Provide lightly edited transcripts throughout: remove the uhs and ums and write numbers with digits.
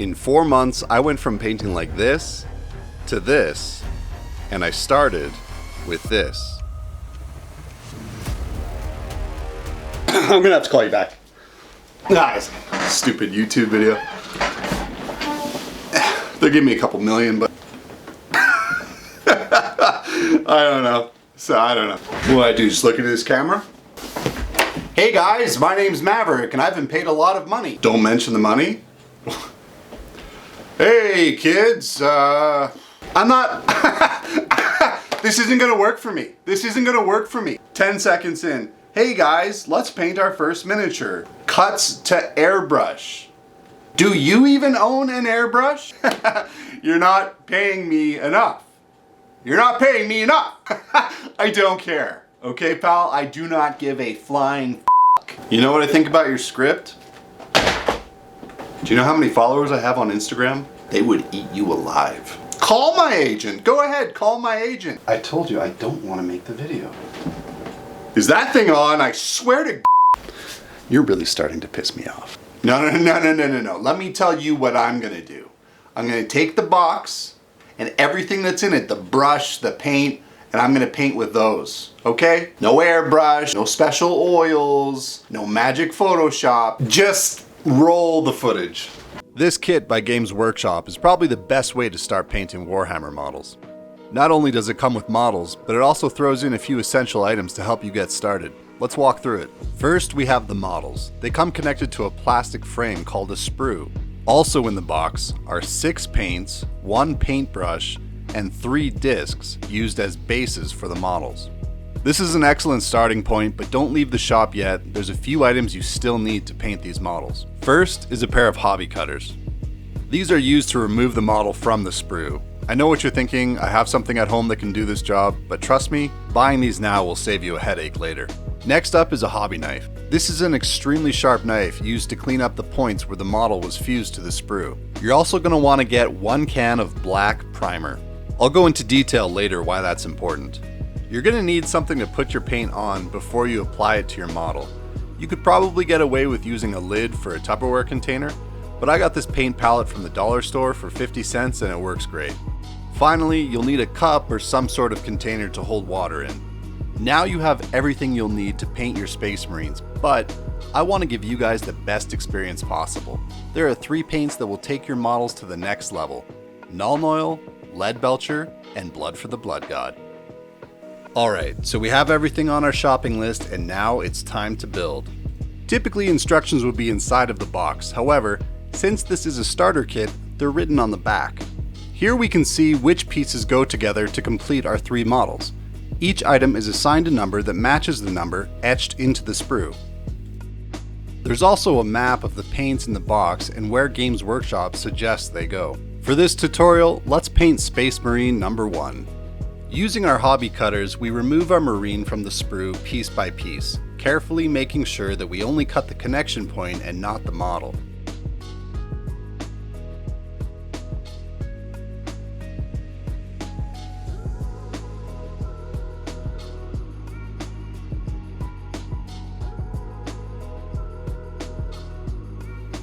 In 4 months, I went from painting like this to this, and I started with this. I'm gonna have to call you back. Nice. Stupid YouTube video. They'll give me a couple million, but I don't know. So I don't know. What do I do? Just look at this camera? Hey guys, my name's Maverick, and I've been paid a lot of money. Don't mention the money. Hey kids, I'm not. This isn't gonna work for me. This isn't gonna work for me. 10 seconds in. Hey guys, let's paint our first miniature. Cuts to airbrush. Do you even own an airbrush? You're not paying me enough. You're not paying me enough. I don't care. Okay, pal? I do not give a flying f***. You know what I think about your script? Do you know how many followers I have on Instagram? They would eat you alive. Call my agent. Go ahead, call my agent. I told you I don't want to make the video. Is that thing on? I swear to You're really starting to piss me off. No. Let me tell you what I'm gonna do. I'm gonna take the box and everything that's in it, the brush, the paint, and I'm gonna paint with those, okay? No airbrush, no special oils, no magic Photoshop, just roll the footage. This kit by Games Workshop is probably the best way to start painting Warhammer models. Not only does it come with models, but it also throws in a few essential items to help you get started. Let's walk through it. First, we have the models. They come connected to a plastic frame called a sprue. Also in the box are 6 paints, 1 paintbrush, and 3 discs used as bases for the models. This is an excellent starting point, but don't leave the shop yet. There's a few items you still need to paint these models. First is a pair of hobby cutters. These are used to remove the model from the sprue. I know what you're thinking, I have something at home that can do this job, but trust me, buying these now will save you a headache later. Next up is a hobby knife. This is an extremely sharp knife used to clean up the points where the model was fused to the sprue. You're also going to want to get 1 can of black primer. I'll go into detail later why that's important. You're going to need something to put your paint on before you apply it to your model. You could probably get away with using a lid for a Tupperware container, but I got this paint palette from the dollar store for 50 cents and it works great. Finally, you'll need a cup or some sort of container to hold water in. Now you have everything you'll need to paint your Space Marines, but I want to give you guys the best experience possible. There are 3 paints that will take your models to the next level: Nuln Oil, Lead Belcher, and Blood for the Blood God. Alright, so we have everything on our shopping list and now it's time to build. Typically instructions would be inside of the box, however, since this is a starter kit, they're written on the back. Here we can see which pieces go together to complete our 3 models. Each item is assigned a number that matches the number etched into the sprue. There's also a map of the paints in the box and where Games Workshop suggests they go. For this tutorial, let's paint Space Marine number 1. Using our hobby cutters, we remove our Marine from the sprue piece by piece, carefully making sure that we only cut the connection point and not the model.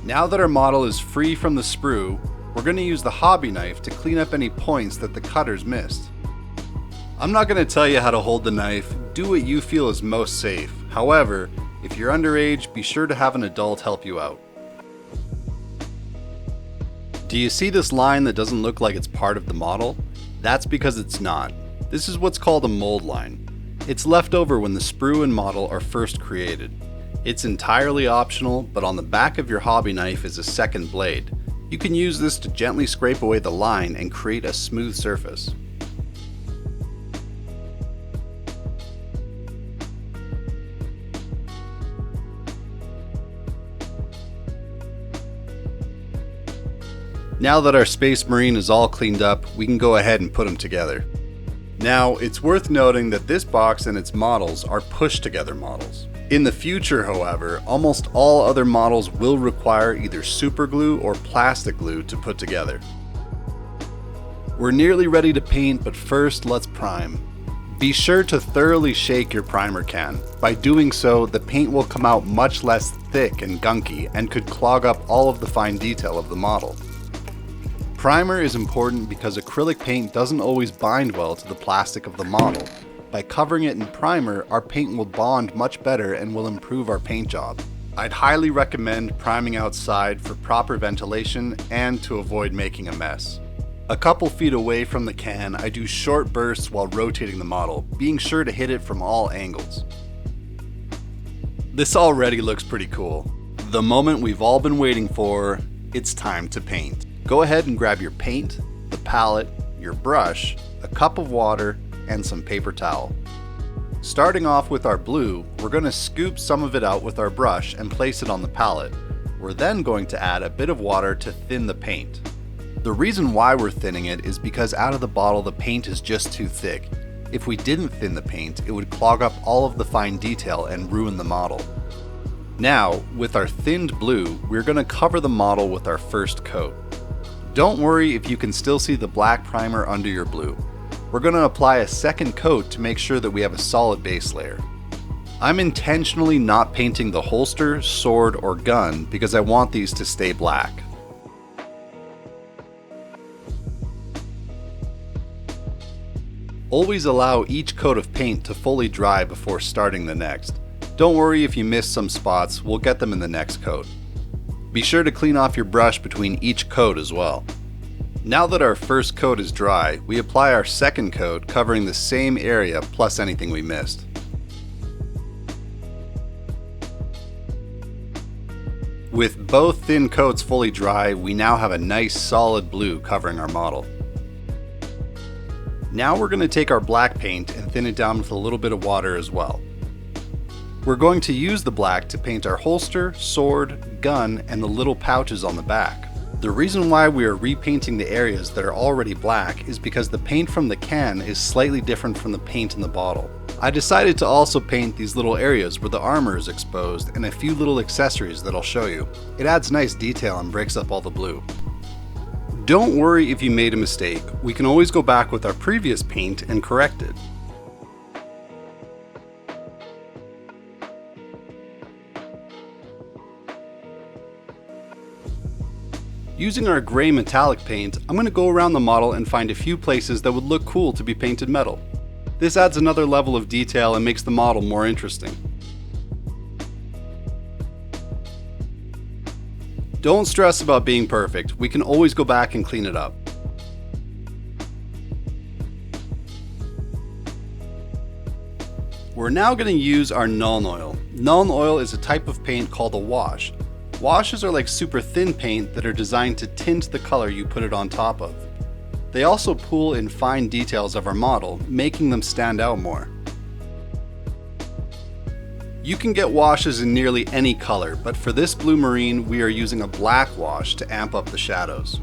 Now that our model is free from the sprue, we're going to use the hobby knife to clean up any points that the cutters missed. I'm not going to tell you how to hold the knife, do what you feel is most safe. However, if you're underage, be sure to have an adult help you out. Do you see this line that doesn't look like it's part of the model? That's because it's not. This is what's called a mold line. It's left over when the sprue and model are first created. It's entirely optional, but on the back of your hobby knife is a second blade. You can use this to gently scrape away the line and create a smooth surface. Now that our Space Marine is all cleaned up, we can go ahead and put them together. Now, it's worth noting that this box and its models are push-together models. In the future, however, almost all other models will require either super glue or plastic glue to put together. We're nearly ready to paint, but first let's prime. Be sure to thoroughly shake your primer can. By doing so, the paint will come out much less thick and gunky and could clog up all of the fine detail of the model. Primer is important because acrylic paint doesn't always bind well to the plastic of the model. By covering it in primer, our paint will bond much better and will improve our paint job. I'd highly recommend priming outside for proper ventilation and to avoid making a mess. A couple feet away from the can, I do short bursts while rotating the model, being sure to hit it from all angles. This already looks pretty cool. The moment we've all been waiting for, it's time to paint. Go ahead and grab your paint, the palette, your brush, a cup of water, and some paper towel. Starting off with our blue, we're going to scoop some of it out with our brush and place it on the palette. We're then going to add a bit of water to thin the paint. The reason why we're thinning it is because out of the bottle the paint is just too thick. If we didn't thin the paint, it would clog up all of the fine detail and ruin the model. Now, with our thinned blue, we're going to cover the model with our first coat. Don't worry if you can still see the black primer under your blue. We're going to apply a second coat to make sure that we have a solid base layer. I'm intentionally not painting the holster, sword, or gun because I want these to stay black. Always allow each coat of paint to fully dry before starting the next. Don't worry if you miss some spots, we'll get them in the next coat. Be sure to clean off your brush between each coat as well. Now that our first coat is dry, we apply our second coat covering the same area plus anything we missed. With both thin coats fully dry, we now have a nice solid blue covering our model. Now we're going to take our black paint and thin it down with a little bit of water as well. We're going to use the black to paint our holster, sword, gun, and the little pouches on the back. The reason why we are repainting the areas that are already black is because the paint from the can is slightly different from the paint in the bottle. I decided to also paint these little areas where the armor is exposed and a few little accessories that I'll show you. It adds nice detail and breaks up all the blue. Don't worry if you made a mistake, we can always go back with our previous paint and correct it. Using our gray metallic paint, I'm going to go around the model and find a few places that would look cool to be painted metal. This adds another level of detail and makes the model more interesting. Don't stress about being perfect, we can always go back and clean it up. We're now going to use our Nuln Oil. Nuln Oil is a type of paint called a wash. Washes are like super thin paint that are designed to tint the color you put it on top of. They also pool in fine details of our model, making them stand out more. You can get washes in nearly any color, but for this blue marine we are using a black wash to amp up the shadows.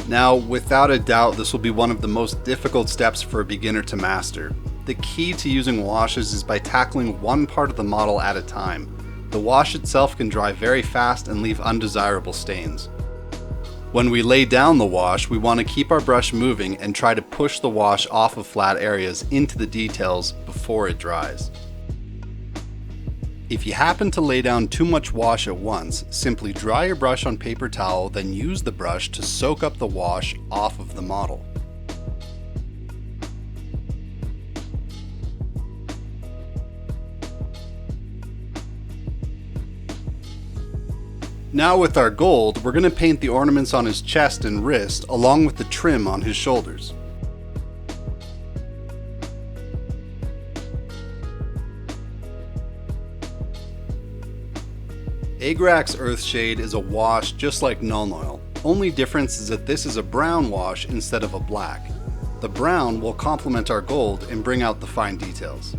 Now, without a doubt, this will be one of the most difficult steps for a beginner to master. The key to using washes is by tackling one part of the model at a time. The wash itself can dry very fast and leave undesirable stains. When we lay down the wash, we want to keep our brush moving and try to push the wash off of flat areas into the details before it dries. If you happen to lay down too much wash at once, simply dry your brush on paper towel, then use the brush to soak up the wash off of the model. Now with our gold, we're going to paint the ornaments on his chest and wrist along with the trim on his shoulders. Agrax Earthshade is a wash just like Nuln Oil. Only difference is that this is a brown wash instead of a black. The brown will complement our gold and bring out the fine details.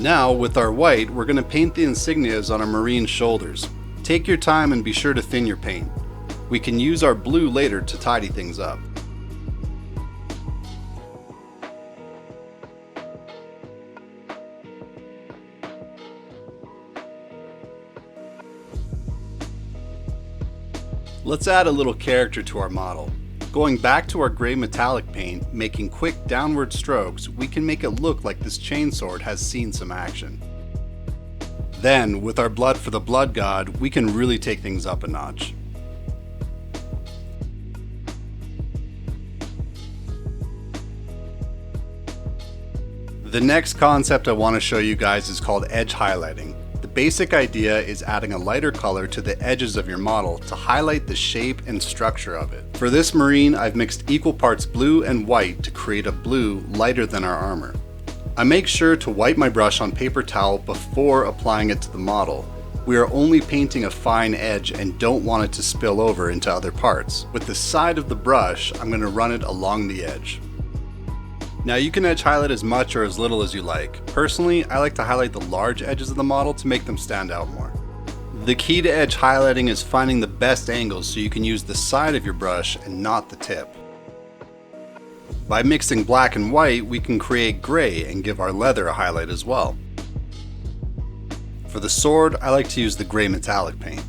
Now, with our white, we're going to paint the insignias on our marine's shoulders. Take your time and be sure to thin your paint. We can use our blue later to tidy things up. Let's add a little character to our model. Going back to our gray metallic paint, making quick downward strokes, we can make it look like this chainsword has seen some action. Then, with our blood for the blood god, we can really take things up a notch. The next concept I want to show you guys is called edge highlighting. The basic idea is adding a lighter color to the edges of your model to highlight the shape and structure of it. For this marine, I've mixed equal parts blue and white to create a blue lighter than our armor. I make sure to wipe my brush on paper towel before applying it to the model. We are only painting a fine edge and don't want it to spill over into other parts. With the side of the brush, I'm going to run it along the edge. Now you can edge highlight as much or as little as you like. Personally, I like to highlight the large edges of the model to make them stand out more. The key to edge highlighting is finding the best angles so you can use the side of your brush and not the tip. By mixing black and white, we can create gray and give our leather a highlight as well. For the sword, I like to use the gray metallic paint.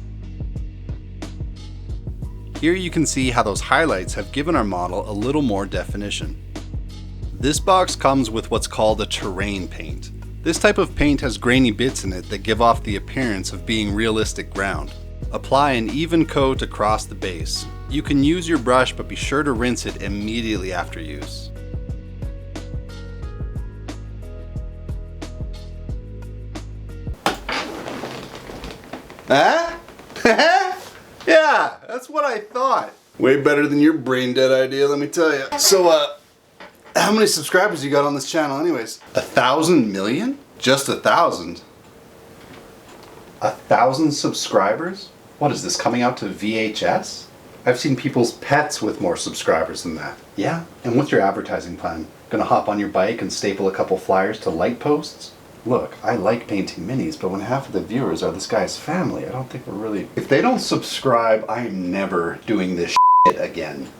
Here you can see how those highlights have given our model a little more definition. This box comes with what's called a terrain paint. This type of paint has grainy bits in it that give off the appearance of being realistic ground. Apply an even coat across the base. You can use your brush, but be sure to rinse it immediately after use. Huh? Yeah, that's what I thought. Way better than your brain dead idea, let me tell you. So, how many subscribers you got on this channel anyways? 1,000 million? Just 1,000? 1,000 subscribers? What is this, coming out to VHS? I've seen people's pets with more subscribers than that. Yeah? And what's your advertising plan? Gonna hop on your bike and staple a couple flyers to light posts? Look, I like painting minis, but when half of the viewers are this guy's family, I don't think we're really... If they don't subscribe, I am never doing this shit again.